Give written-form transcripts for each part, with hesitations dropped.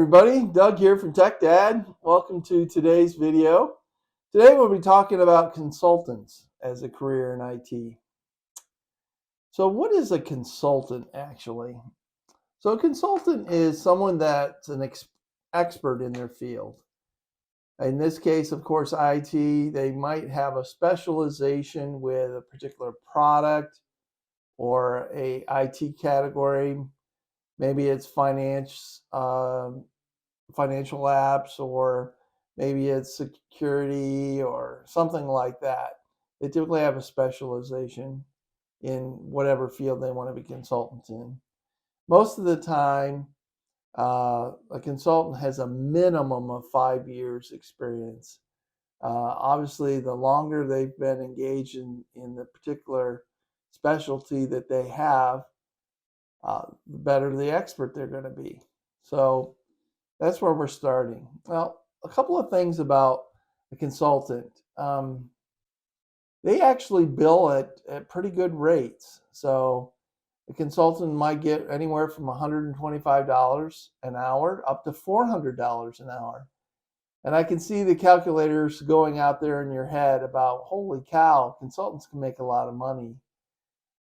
everybody, Doug here from Tech Dad. Welcome to today's video. Today we'll be talking about consultants as a career in IT. So what is a consultant actually? So a consultant is someone that's an expert in their field. In this case, of course, IT, they might have a specialization with a particular product or a IT category. Maybe it's financial apps, or maybe it's security or something like that. They typically have a specialization in whatever field they want to be consultants in. Most of the time, a consultant has a minimum of 5 years experience. Obviously, the longer they've been engaged in the particular specialty that they have, the better the expert they're going to be. So that's where we're starting. Well, a couple of things about a consultant. They actually bill at pretty good rates. So a consultant might get anywhere from $125 an hour up to $400 an hour. And I can see the calculators going out there in your head about, holy cow, consultants can make a lot of money.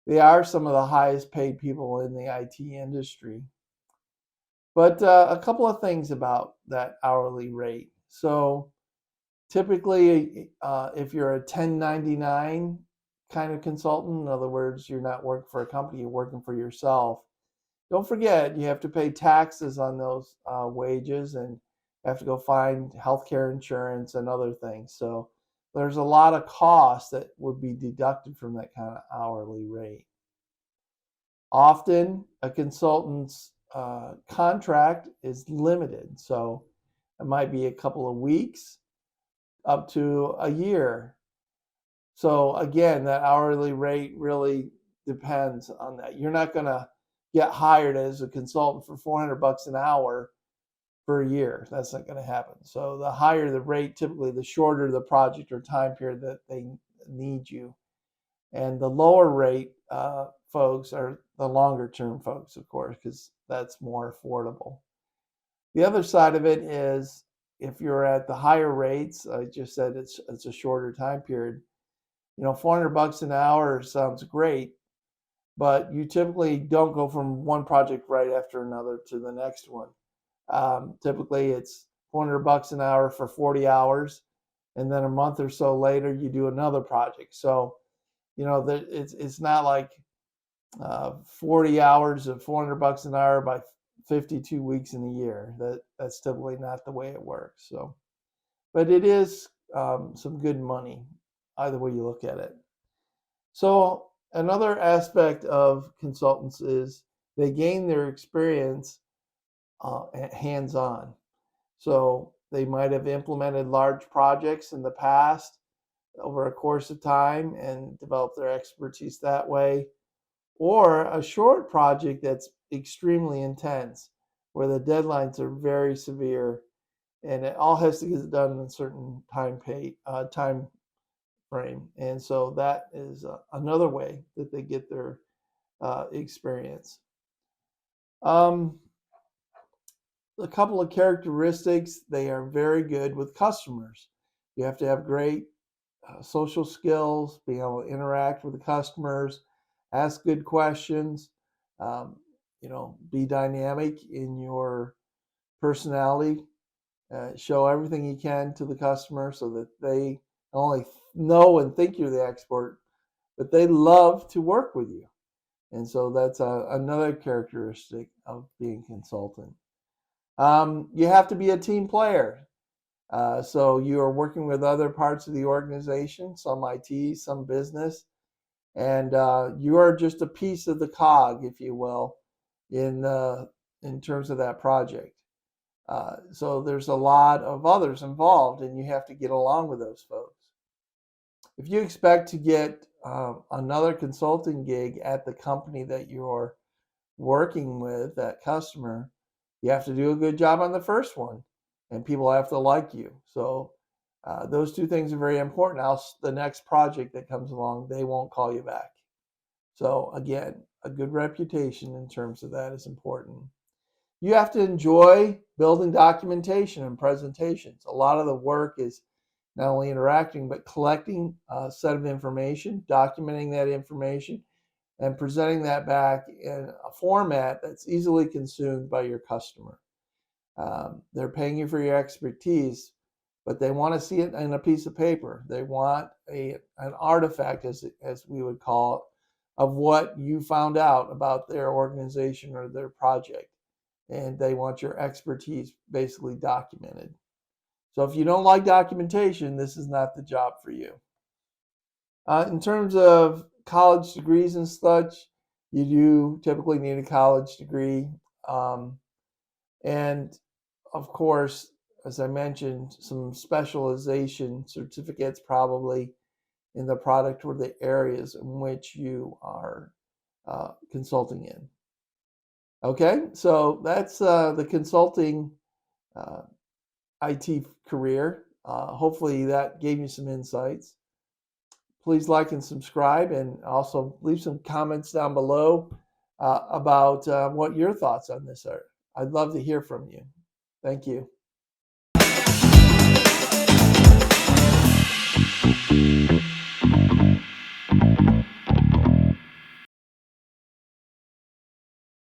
They are some of the highest paid people in the IT industry. But a couple of things about that hourly rate. So typically, if you're a 1099 kind of consultant, in other words, you're not working for a company, you're working for yourself, don't forget you have to pay taxes on those wages, and you have to go find healthcare insurance and other things. So there's a lot of costs that would be deducted from that kind of hourly rate. Often a consultant's contract is limited. So it might be a couple of weeks up to a year. So again, that hourly rate really depends on that. You're not going to get hired as a consultant for $400 an hour for a year. That's not going to happen. So the higher the rate, typically the shorter the project or time period that they need you. And the lower rate folks are the longer term folks, of course, because that's more affordable. The other side of it is if you're at the higher rates, I just said it's a shorter time period. $400 an hour sounds great, but you typically don't go from one project right after another to the next one. Typically, it's $400 an hour for 40 hours, and then a month or so later, you do another project. So, it's not like 40 hours of $400 an hour by 52 weeks in a year. That's typically not the way it works. So, but it is some good money, either way you look at it. So another aspect of consultants is they gain their experience hands-on. So they might have implemented large projects in the past over a course of time and developed their expertise that way, or a short project that's extremely intense, where the deadlines are very severe, and it all has to get done in a certain time frame. And so that is another way that they get their experience. A couple of characteristics: they are very good with customers. You have to have great social skills, being able to interact with the customers, ask good questions, um, be dynamic in your personality, show everything you can to the customer so that they not only know and think you're the expert, but they love to work with you. And so that's another characteristic of being a consultant. You have to be a team player. So you are working with other parts of the organization, some IT, some business, and you are just a piece of the cog, if you will, in terms of that project. So there's a lot of others involved, and you have to get along with those folks. If you expect to get another consulting gig at the company that you're working with, that customer, you have to do a good job on the first one, and people have to like you. So those two things are very important. Else, the next project that comes along, they won't call you back. So again, a good reputation in terms of that is important. You have to enjoy building documentation and presentations. A lot of the work is not only interacting, but collecting a set of information, documenting that information, and presenting that back in a format that's easily consumed by your customer. They're paying you for your expertise, but they want to see it in a piece of paper. They want an artifact, as we would call it, of what you found out about their organization or their project. And they want your expertise basically documented. So if you don't like documentation, this is not the job for you. In terms of college degrees and such, you do typically need a college degree. Um, and of course, as I mentioned, some specialization certificates probably in the product or the areas in which you are consulting in. Okay, so that's the consulting uh, IT career. Hopefully, that gave you some insights. Please like and subscribe, and also leave some comments down below about what your thoughts on this are. I'd love to hear from you. Thank you.